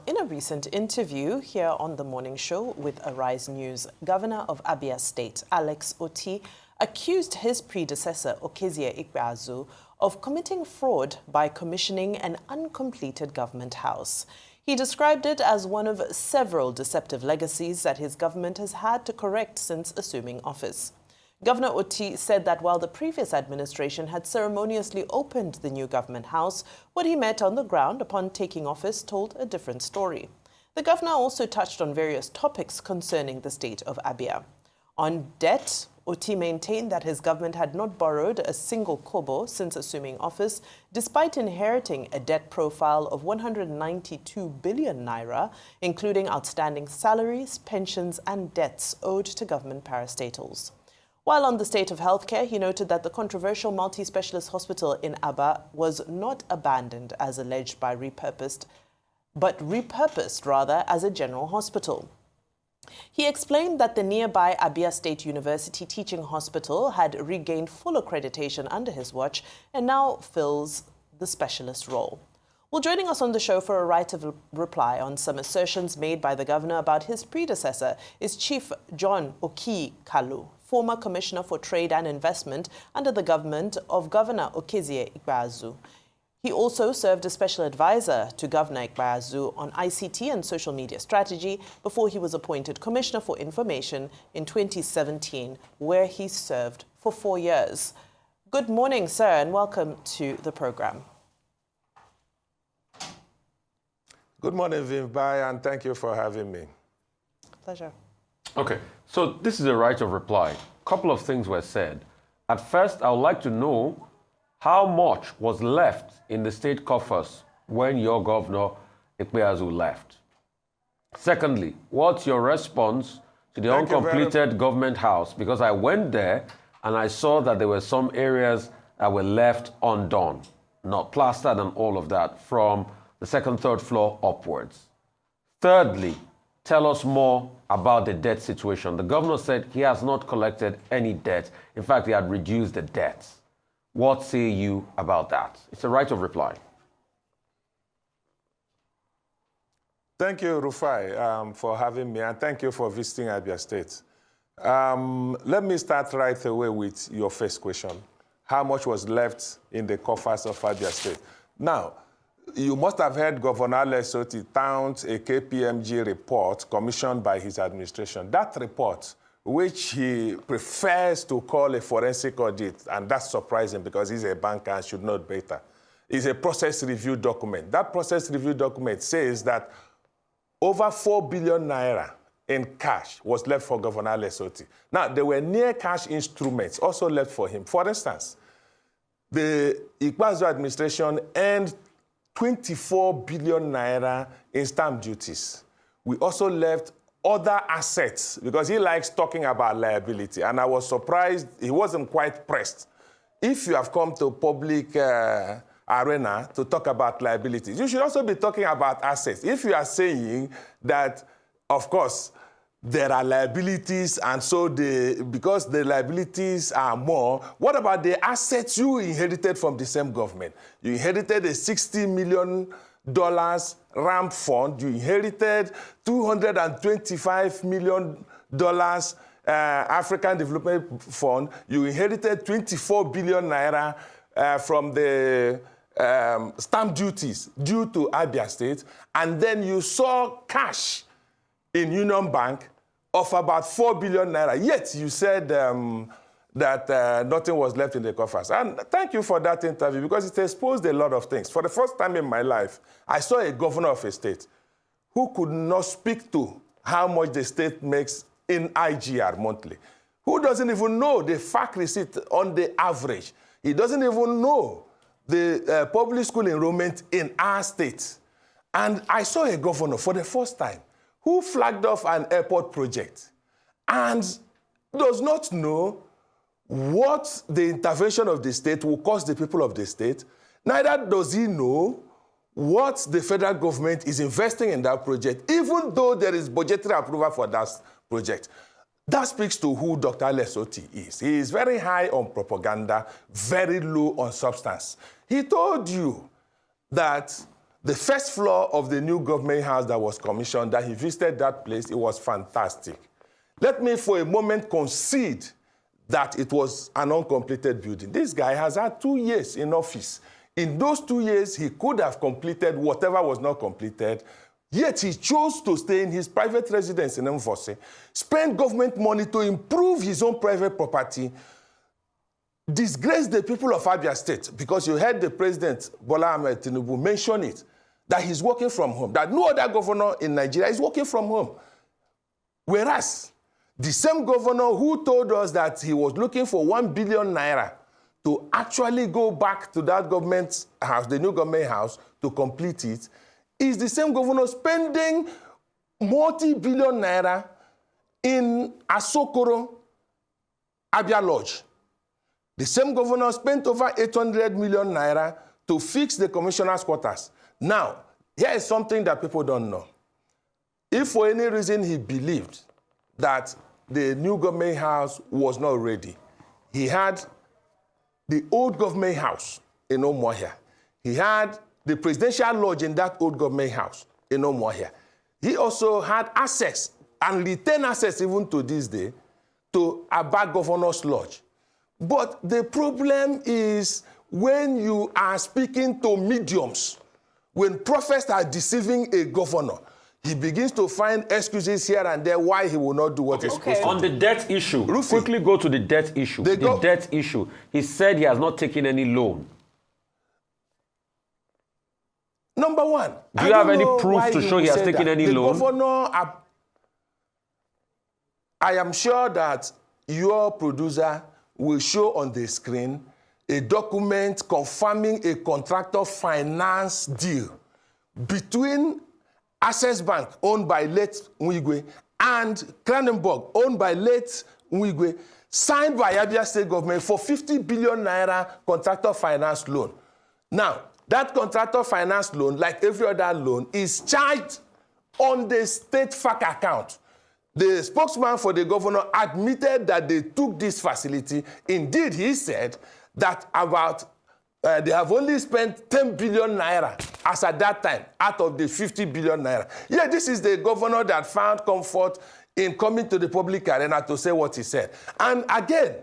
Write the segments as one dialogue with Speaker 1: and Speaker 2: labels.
Speaker 1: in a recent interview here on the morning show with Arise News, Governor of Abia State, Alex Otti, accused his predecessor, Ikpeazu, of committing fraud by commissioning an uncompleted government house. He described it as one of several deceptive legacies that his government has had to correct since assuming office. Governor Otti said that while the previous administration had ceremoniously opened the new government house, what he met on the ground upon taking office told a different story. The governor also touched on various topics concerning the state of Abia. On debt, Otti maintained that his government had not borrowed a single kobo since assuming office, despite inheriting a debt profile of 192 billion naira, including outstanding salaries, pensions, and debts owed to government parastatals. While on the state of healthcare, he noted that the controversial multi-specialist hospital in Abia was not abandoned as alleged by repurposed as a general hospital. He explained that the nearby Abia State University Teaching Hospital had regained full accreditation under his watch and now fills the specialist role. Well, joining us on the show for a right of reply on some assertions made by the governor about his predecessor is Chief John Oki Kalu, former Commissioner for Trade and Investment under the government of Governor Ikpeazu. He also served as special advisor to Governor Ikpeazu on ICT and social media strategy before he was appointed Commissioner for Information in 2017, where he served for 4 years. Good morning, sir, and welcome to the program.
Speaker 2: Good morning, Vimbai, and thank you for having me.
Speaker 1: Pleasure.
Speaker 3: Okay, so this is a right of reply. A couple of things were said. At first, I would like to know how much was left in the state coffers when your governor, Ikpeazu, left. Secondly, what's your response to the uncompleted government house? Because I went there and I saw that there were some areas that were left undone, not plastered and all of that, from the second, third floor upwards. Thirdly, tell us more about the debt situation. The governor said he has not collected any debt. In fact, he had reduced the debts. What say you about that? It's a right of reply.
Speaker 2: Thank you, Rufai, for having me, and thank you for visiting Abia State. Let me start right away with your first question. How much was left in the coffers of Abia State? Now, you must have heard Governor Otti tout a KPMG report commissioned by his administration. That report, which he prefers to call a forensic audit, and that's surprising because he's a banker and should know better, is a process review document. That process review document says that over 4 billion naira in cash was left for Governor Otti. Now, there were near cash instruments also left for him. For instance, the Ikpeazu administration earned 24 billion naira in stamp duties. We also left other assets because he likes talking about liability. And I was surprised he wasn't quite pressed. If you have come to public arena to talk about liabilities, you should also be talking about assets. If you are saying that, of course, there are liabilities, and so because the liabilities are more, what about the assets you inherited from the same government? You inherited a $60 million ramp fund. You inherited $225 million African Development Fund. You inherited 24 billion naira from the stamp duties due to Abia State. And then you saw cash in Union Bank of about 4 billion naira. Yet you said that nothing was left in the coffers. And thank you for that interview because it exposed a lot of things. For the first time in my life, I saw a governor of a state who could not speak to how much the state makes in IGR monthly, who doesn't even know the fact receipt on the average. He doesn't even know the public school enrollment in our state. And I saw a governor for the first time who flagged off an airport project and does not know what the intervention of the state will cost the people of the state. Neither does he know what the federal government is investing in that project, even though there is budgetary approval for that project. That speaks to who Dr. Alex Otti is. He is very high on propaganda, very low on substance. He told you that The first floor of the new government house that was commissioned, that he visited that place, it was fantastic. Let me for a moment concede that it was an uncompleted building. This guy has had 2 years in office. In those 2 years, he could have completed whatever was not completed, yet he chose to stay in his private residence in Mvose, spend government money to improve his own private property, disgrace the people of Abia State, because you heard the president, Bola Ahmed Tinubu, mention it, that he's working from home, that no other governor in Nigeria is working from home. Whereas, the same governor who told us that he was looking for 1 billion naira to actually go back to that government house, the new government house, to complete it, is the same governor spending multi-billion naira in Asokoro, Abia Lodge. The same governor spent over 800 million naira to fix the commissioner's quarters. Now, here is something that people don't know. If for any reason he believed that the new government house was not ready, he had the old government house in Umuahia. He had the presidential lodge in that old government house in Umuahia. He also had access, and retained access even to this day, to Abba Governor's Lodge. But the problem is when you are speaking to mediums, when prophets are deceiving a governor, he begins to find excuses here and there why he will not do what he's supposed to do.
Speaker 3: On the debt issue,
Speaker 2: Rufi,
Speaker 3: quickly go to the debt issue. The debt issue. He said he has not taken any loan.
Speaker 2: Number one,
Speaker 3: do you have any proof to show he has taken any loan?
Speaker 2: Governor, I am sure that your producer will show on the screen a document confirming a contractor finance deal between Access Bank, owned by late Nwigwe, and Kranenburg, owned by late Nwigwe, signed by Abia State government for 50 billion naira contractor finance loan. Now, that contractor finance loan, like every other loan, is charged on the state FAC account. The spokesman for the governor admitted that they took this facility. Indeed, he said that they have only spent 10 billion naira as at that time out of the 50 billion naira. Yeah, this is the governor that found comfort in coming to the public arena to say what he said. And again,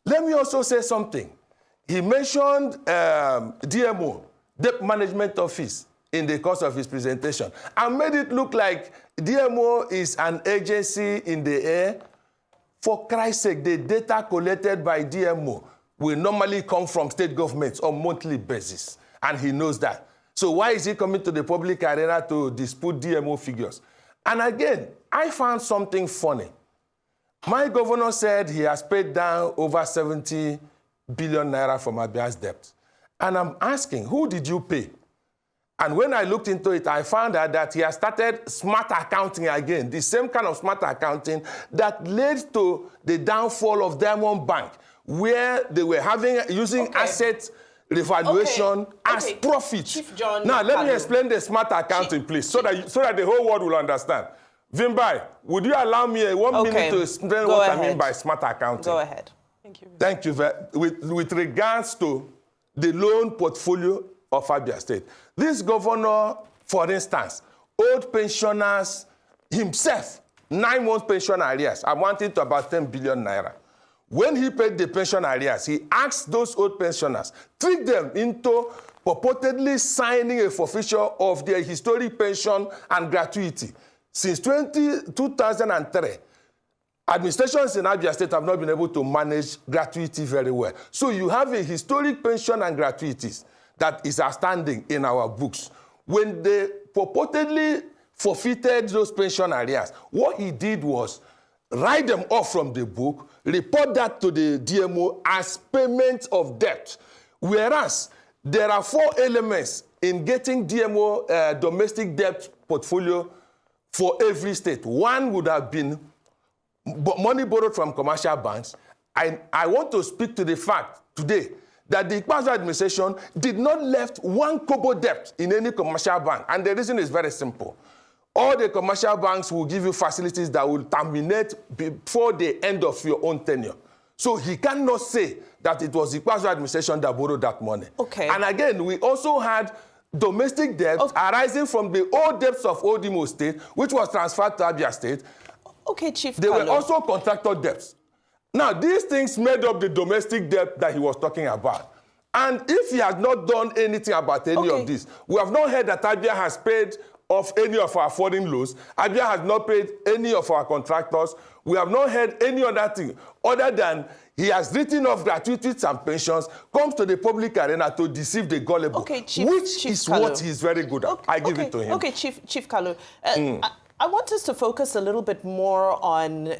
Speaker 2: let me also say something. He mentioned DMO, Debt Management Office, in the course of his presentation, and made it look like DMO is an agency in the air. For Christ's sake, the data collected by DMO will normally come from state governments on a monthly basis, and he knows that. So why is he coming to the public arena to dispute DMO figures? And again, I found something funny. My governor said he has paid down over 70 billion naira from Abia's debt. And I'm asking, who did you pay? And when I looked into it, I found out that he has started smart accounting again, the same kind of smart accounting that led to the downfall of Diamond Bank, where they were using asset revaluation as profit.
Speaker 1: Chief John,
Speaker 2: now, let me explain the smart accounting, please, so that the whole world will understand. Vimbai, would you allow me 1 minute to explain what I mean by smart accounting?
Speaker 1: Go ahead. Thank you.
Speaker 2: Thank you. With regards to the loan portfolio of Abia State, this governor, for instance, owed pensioners himself 9 months pension arrears, amounting to about 10 billion naira. When he paid the pension arrears, he asked those old pensioners, tricked them into purportedly signing a forfeiture of their historic pension and gratuity. Since 2003, administrations in Abia State have not been able to manage gratuity very well. So you have a historic pension and gratuities that is outstanding in our books. When they purportedly forfeited those pension arrears, what he did was write them off from the book, report that to the DMO as payment of debt. Whereas there are 4 elements in getting DMO domestic debt portfolio for every state. One would have been money borrowed from commercial banks. I want to speak to the fact today that the Ikpeazu administration did not left 1 kobo debt in any commercial bank. And the reason is very simple. All the commercial banks will give you facilities that will terminate before the end of your own tenure. So he cannot say that it was the Ikpeazu administration that borrowed that money.
Speaker 1: Okay.
Speaker 2: And again, we also had domestic debt arising from the old debts of Old Imo State, which was transferred to Abia State.
Speaker 1: Okay, Chief
Speaker 2: They
Speaker 1: Kalu.
Speaker 2: were also contractor debts. Now, these things made up the domestic debt that he was talking about. And if he has not done anything about any of this, we have not heard that Abia has paid off any of our foreign loans. Abia has not paid any of our contractors. We have not heard any other thing other than he has written off gratuities and pensions, comes to the public arena to deceive the gullible, which is
Speaker 1: Kalu.
Speaker 2: what he's very good at. I give it to him.
Speaker 1: Okay, Chief Kalu. I want us to focus a little bit more on,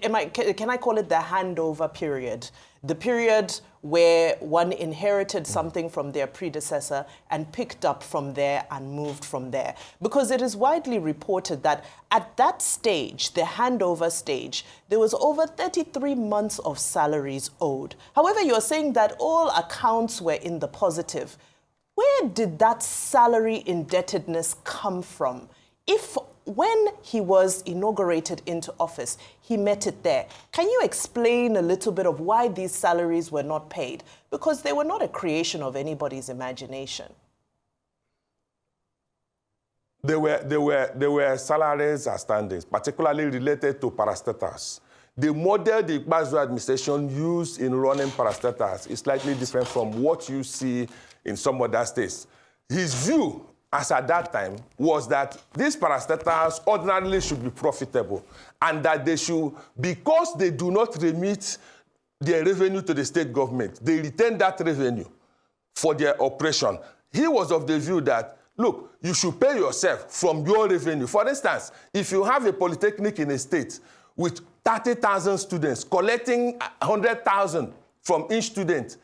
Speaker 1: can I call it the handover period? The period where one inherited something from their predecessor and picked up from there and moved from there. Because it is widely reported that at that stage, the handover stage, there was over 33 months of salaries owed. However, you're saying that all accounts were in the positive. Where did that salary indebtedness come from? If when he was inaugurated into office, he met it there. Can you explain a little bit of why these salaries were not paid? Because they were not a creation of anybody's imagination.
Speaker 2: There were salaries outstanding, particularly related to parastatals. The model the Ikpeazu administration used in running parastatals is slightly different from what you see in some other states. His view, as at that time, was that these parastatals ordinarily should be profitable and that they should, because they do not remit their revenue to the state government, they retain that revenue for their operation. He was of the view that, look, you should pay yourself from your revenue. For instance, if you have a polytechnic in a state with 30,000 students collecting 100,000 from each student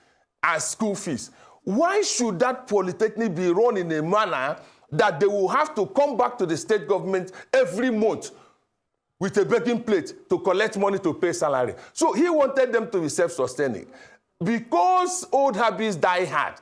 Speaker 2: as school fees, why should that polytechnic be run in a manner that they will have to come back to the state government every month with a begging plate to collect money to pay salary? So he wanted them to be self-sustaining. Because old habits die hard,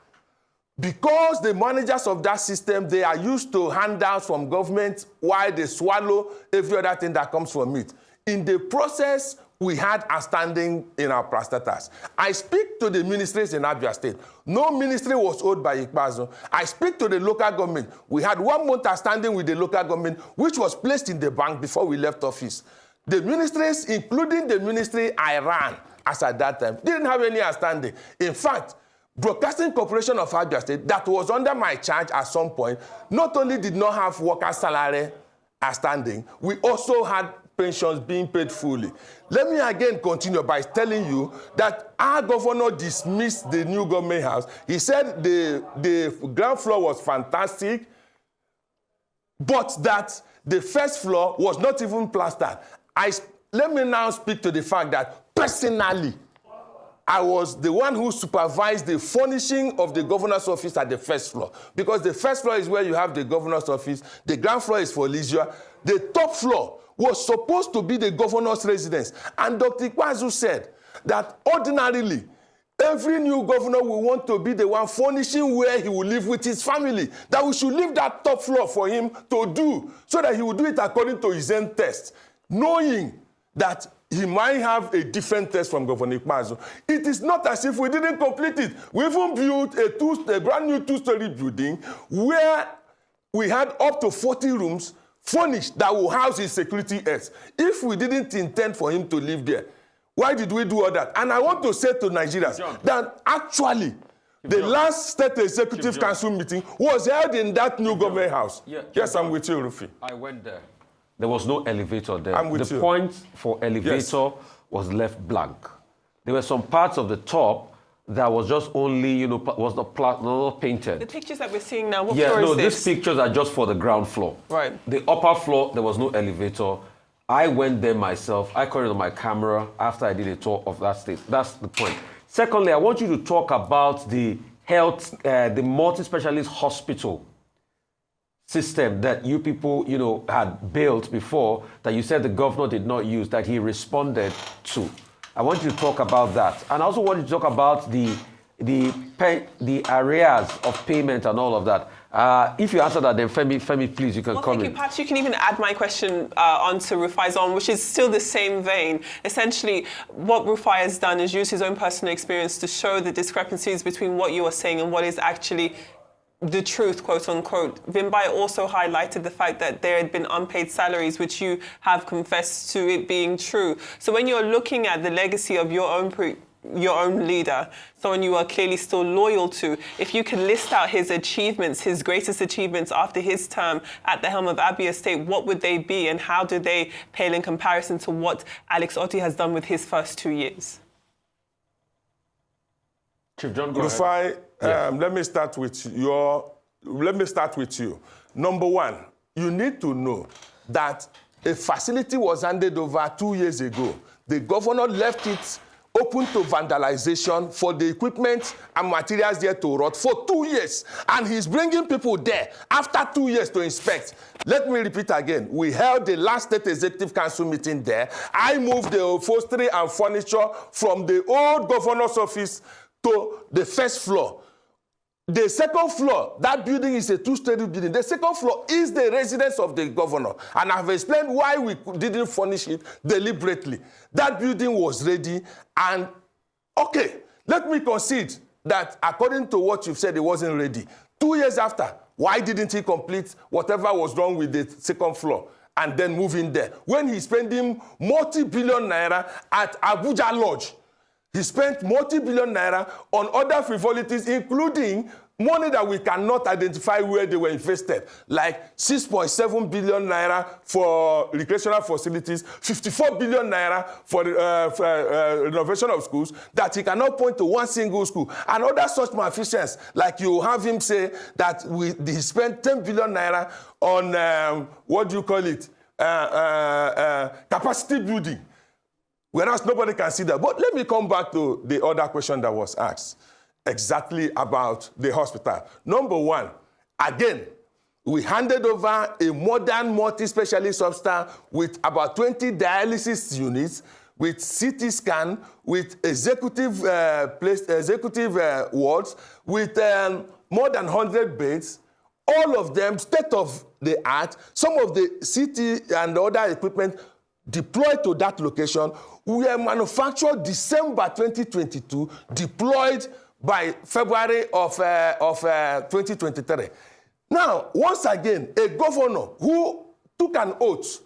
Speaker 2: because the managers of that system, they are used to handouts from government while they swallow every other thing that comes from it. In the process, we had outstanding in our parastatals. I speak to the ministries in Abia State. No ministry was owed by Ikpeazu. I speak to the local government. We had 1 month outstanding with the local government, which was placed in the bank before we left office. The ministries, including the ministry I ran as at that time, didn't have any outstanding. In fact, Broadcasting Corporation of Abia State, that was under my charge at some point, not only did not have worker salary outstanding, we also had pensions being paid fully. Let me again continue by telling you that our governor dismissed the new government house. He said the ground floor was fantastic, but that the first floor was not even plastered. Let me now speak to the fact that personally, I was the one who supervised the furnishing of the governor's office at the first floor, because the first floor is where you have the governor's office, the ground floor is for leisure, the top floor was supposed to be the governor's residence. And Dr. Ikpeazu said that ordinarily, every new governor will want to be the one furnishing where he will live with his family, that we should leave that top floor for him to do, so that he will do it according to his own test, knowing that he might have a different test from Governor Ikpeazu. It is not as if we didn't complete it. We even built a brand new two-story building where we had up to 40 rooms furnished that will house his security aides. If we didn't intend for him to live there, why did we do all that? And I want to say to Nigerians that actually the last State Executive Council meeting was held in that new government house. Yes, I'm with you, Rufi.
Speaker 3: I went there. There was no elevator there.
Speaker 2: I'm with you.
Speaker 3: The point for elevator was left blank. There were some parts of the top that was just only, was not painted.
Speaker 4: The pictures that we're seeing now, what floor is this?
Speaker 3: These pictures are just for the ground floor.
Speaker 4: Right.
Speaker 3: The upper floor, there was no elevator. I went there myself. I caught it on my camera after I did a tour of that state. That's the point. Secondly, I want you to talk about the health, the multi-specialist hospital system that you people, had built before, that you said the governor did not use, that he responded to. I want you to talk about that. And I also want you to talk about the arrears of payment and all of that. If you answer that, then Femi, please, you can comment.
Speaker 4: Thank you. Perhaps you can even add my question onto Rufai's on, which is still the same vein. Essentially, what Rufai has done is use his own personal experience to show the discrepancies between what you are saying and what is actually the truth, quote unquote. Vimbai also highlighted the fact that there had been unpaid salaries, which you have confessed to it being true. So when you're looking at the legacy of your own leader, someone you are clearly still loyal to, if you can list out his achievements, his greatest achievements after his term at the helm of Abia State, what would they be and how do they pale in comparison to what Alex Otti has done with his first 2 years?
Speaker 3: Chief John, go
Speaker 2: Rufai,
Speaker 3: ahead.
Speaker 2: let me start with you. Number one, you need to know that a facility was handed over 2 years ago. The governor left it open to vandalization for the equipment and materials there to rot for 2 years. And he's bringing people there after 2 years to inspect. Let me repeat again. We held the last State Executive Council meeting there. I moved the upholstery and furniture from the old governor's office to the first floor. The second floor, that building is a two-story building. The second floor is the residence of the governor. And I've explained why we didn't furnish it deliberately. That building was ready. And, okay, let me concede that according to what you've said, it wasn't ready. 2 years after, why didn't he complete whatever was wrong with the second floor and then move in there? When he's spending multi-billion naira at Abuja Lodge, he spent multi-billion naira on other frivolities, including money that we cannot identify where they were invested, like 6.7 billion naira for recreational facilities, 54 billion naira for renovation of schools, that he cannot point to one single school, and other such malfeasance, like you have him say that he spent 10 billion naira on, capacity building. Whereas nobody can see that. But let me come back to the other question that was asked, exactly about the hospital. Number one, again, we handed over a modern multi-specialist hospital with about 20 dialysis units, with CT scan, with executive wards, with more than 100 beds, all of them state-of-the-art, some of the CT and other equipment deployed to that location, were manufactured December 2022, deployed by February of 2023. Now, once again, a governor who took an oath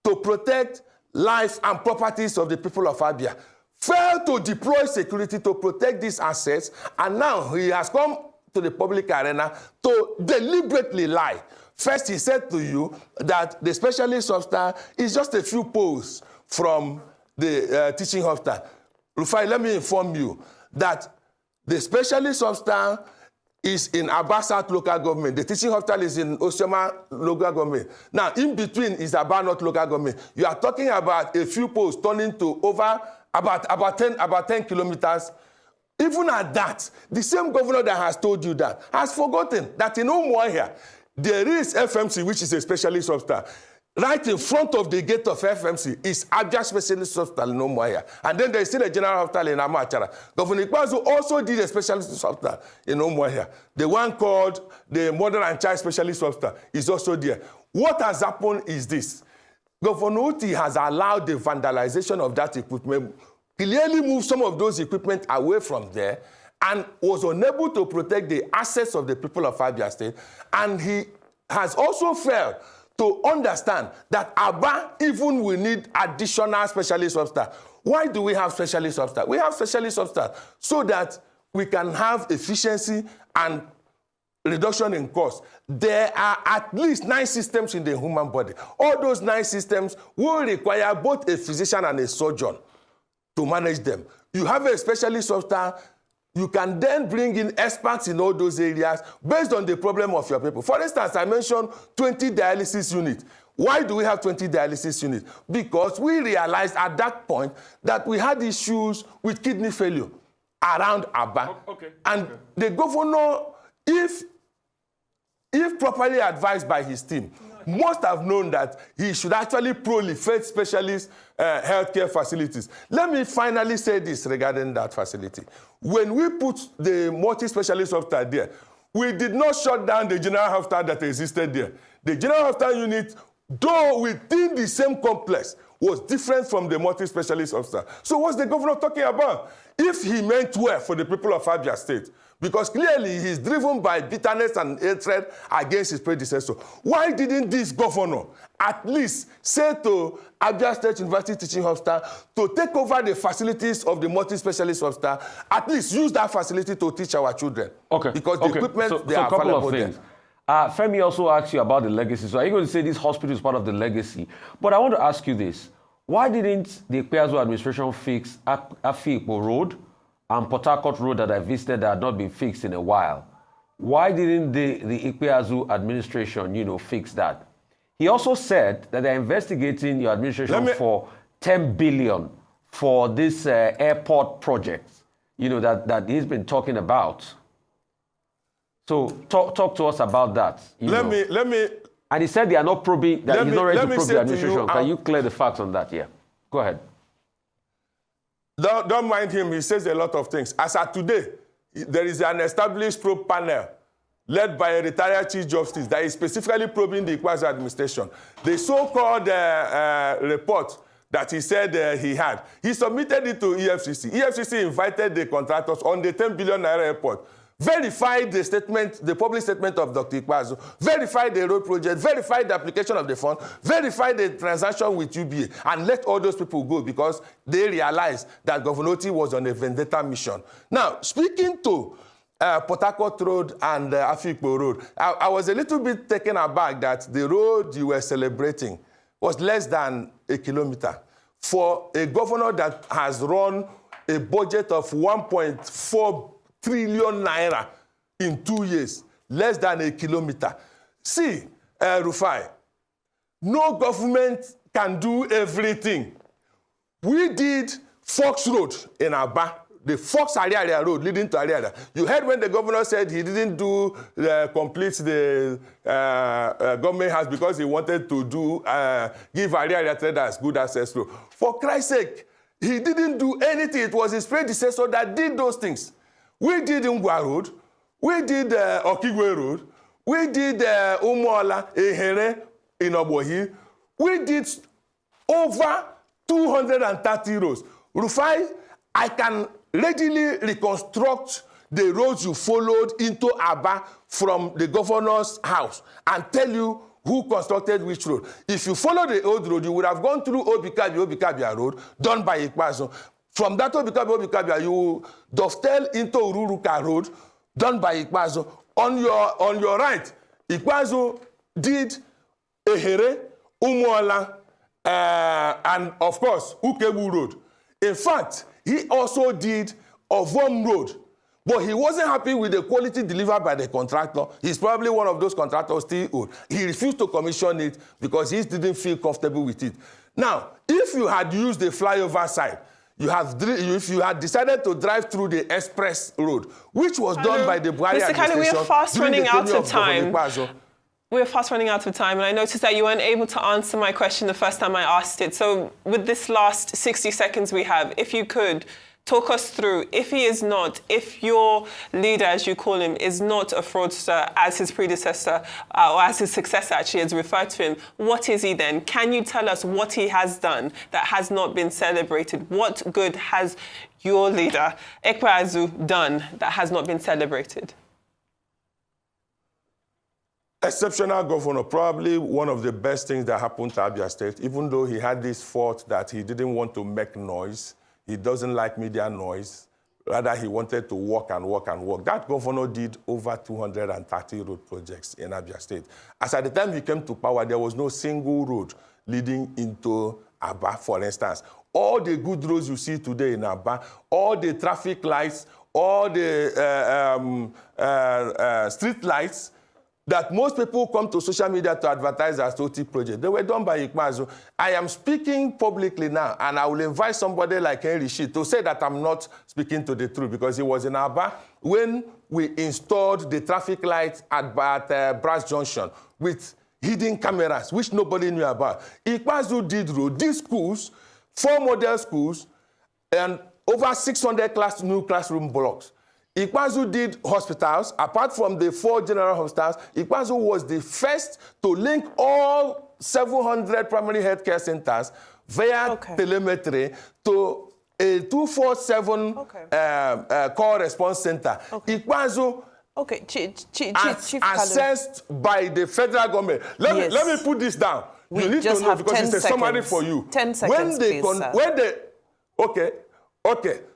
Speaker 2: to protect life and properties of the people of Abia failed to deploy security to protect these assets, and now he has come to the public arena to deliberately lie. First, he said to you that the specialist hospital is just a few poles from the teaching hospital. Rufai, let me inform you that the specialist hospital is in Abia South local government. The teaching hospital is in Osioma local government. Now, in between is Abia North local government. You are talking about a few poles turning to over about 10 kilometers. Even at that, the same governor that has told you that has forgotten that in Umuahia, there is FMC, which is a specialist hospital. Right in front of the gate of FMC is Abia Specialist Hospital in Umuahia. And then there is still a general hospital in Amachara. Governor Ikpeazu also did a specialist hospital in Umuahia. The one called the Mother and Child Specialist Hospital is also there. What has happened is this. Governor Otti has allowed the vandalization of that equipment, clearly moved some of those equipment away from there, and was unable to protect the assets of the people of Abia State. And he has also failed to understand that Abia even will need additional specialist hospital. Why do we have specialist hospital? We have specialist hospital so that we can have efficiency and reduction in cost. There are at least 9 systems in the human body. All those 9 systems will require both a physician and a surgeon to manage them. You have a specialist hospital, you can then bring in experts in all those areas based on the problem of your people. For instance, I mentioned 20 dialysis units. Why do we have 20 dialysis units? Because we realized at that point that we had issues with kidney failure around Abia. And the governor, if properly advised by his team, must have known that he should actually proliferate specialist healthcare facilities. Let me finally say this regarding that facility. When we put the multi-specialist hospital there, we did not shut down the general hospital that existed there. The general hospital unit, though within the same complex, was different from the multi-specialist officer. So what's the governor talking about? If he meant well for the people of Abia State, because clearly he's driven by bitterness and hatred against his predecessor, why didn't this governor at least say to Abia State University Teaching Hospital to take over the facilities of the multi-specialist hospital, at least use that facility to teach our children?
Speaker 3: Okay.
Speaker 2: Because the equipment, they
Speaker 3: are
Speaker 2: a couple of things.
Speaker 3: Femi also asked you about the legacy. So are you going to say this hospital is part of the legacy? But I want to ask you this. Why didn't the Ikpeazu administration fix Afikpo Road and Port Harcourt Road that I visited that had not been fixed in a while? Why didn't the Ikpeazu administration, fix that? He also said that they're investigating your administration for 10 billion for this airport project, that he's been talking about. So talk to us about that.
Speaker 2: Let me.
Speaker 3: And he said they are not probing, that he's not ready to probe the administration. Can you clear the facts on that? Yeah. Go ahead.
Speaker 2: Don't mind him. He says a lot of things. As of today, there is an established probe panel led by a retired Chief Justice that is specifically probing the Ikpeazu administration. The so-called report that he said he had, he submitted it to EFCC. EFCC invited the contractors on the 10 billion naira airport, verified the statement, the public statement of Dr. Ikpeazu, verified the road project, verified the application of the fund, verified the transaction with UBA, and let all those people go because they realized that Governor Otti was on a vendetta mission. Now, speaking to Port Harcourt Road and Afikpo Road, I was a little bit taken aback that the road you were celebrating was less than a kilometer. For a governor that has run a budget of 1.4 trillion naira in 2 years, less than a kilometer. See, Rufai, no government can do everything. We did Fox Road in Abia, the Fox Ariaria Road leading to Ariaria. You heard when the governor said he didn't complete the government house because he wanted to give Ariaria traders good access road. For Christ's sake, he didn't do anything. It was his predecessor that did those things. We did Ngwa Road, we did Okigwe Road, we did Umuola, Ehere in Obohi. We did over 230 roads. Rufai, I can readily reconstruct the roads you followed into Abia from the governor's house and tell you who constructed which road. If you follow the old road, you would have gone through Obikabia Road, done by Ikpeazu. From that Obikabia, you dovetail into Ururuka Road, done by Ikpeazu. On your right, Ikpeazu did Ehere, Umuola, and of course, Ukebu Road. In fact, he also did Ovom Road, but he wasn't happy with the quality delivered by the contractor. He's probably one of those contractors still old. He refused to commission it because he didn't feel comfortable with it. Now, if you had used the flyover side, if you had decided to drive through the express road, which was done by the Buhari administration,
Speaker 4: we are fast running out of time. We're fast running out of time, and I noticed that you weren't able to answer my question the first time I asked it. So with this last 60 seconds we have, if you could talk us through, if your leader, as you call him, is not a fraudster as his predecessor, or as his successor actually has referred to him, what is he then? Can you tell us what he has done that has not been celebrated? What good has your leader, Ikpeazu, done that has not been celebrated?
Speaker 2: Exceptional governor, probably one of the best things that happened to Abia State, even though he had this fault that he didn't want to make noise. He doesn't like media noise. Rather, he wanted to work and work and work. That governor did over 230 road projects in Abia State. As at the time he came to power, there was no single road leading into Abia, for instance. All the good roads you see today in Abia, all the traffic lights, all the street lights, that most people come to social media to advertise as Otti project. They were done by Ikpeazu. I am speaking publicly now, and I will invite somebody like Henry Shi to say that I'm not speaking to the truth, because he was in Abia when we installed the traffic lights at Brass Junction with hidden cameras, which nobody knew about. Ikpeazu did road, these schools, 4 model schools, and over 600 new classroom blocks. Ikpeazu did hospitals. Apart from the 4 general hospitals, Ikpeazu was the first to link all 700 primary healthcare centers via telemetry to a 247 call response center. Ikpeazu
Speaker 1: Chief
Speaker 2: assessed by the federal government. Let me put this down.
Speaker 1: We
Speaker 2: you need
Speaker 1: just
Speaker 2: to know
Speaker 1: have
Speaker 2: because
Speaker 1: 10
Speaker 2: it's a summary for you.
Speaker 1: 10 seconds,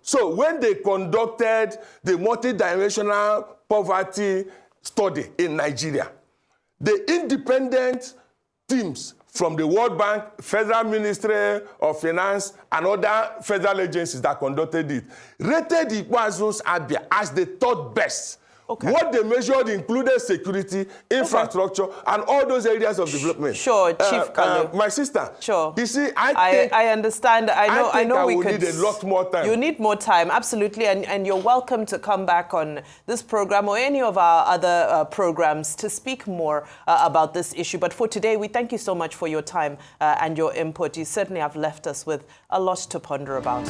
Speaker 2: So when they conducted the multidimensional poverty study in Nigeria, the independent teams from the World Bank, Federal Ministry of Finance, and other federal agencies that conducted it rated Ikpeazu's Abia as the third best. What they measured included security, infrastructure, and all those areas of development.
Speaker 1: Sure, Chief Kalu.
Speaker 2: My sister.
Speaker 1: Sure.
Speaker 2: You see,
Speaker 1: I understand. I know we
Speaker 2: need a lot more time.
Speaker 1: You need more time, absolutely, and you're welcome to come back on this program or any of our other programs to speak more about this issue. But for today, we thank you so much for your time and your input. You certainly have left us with a lot to ponder about.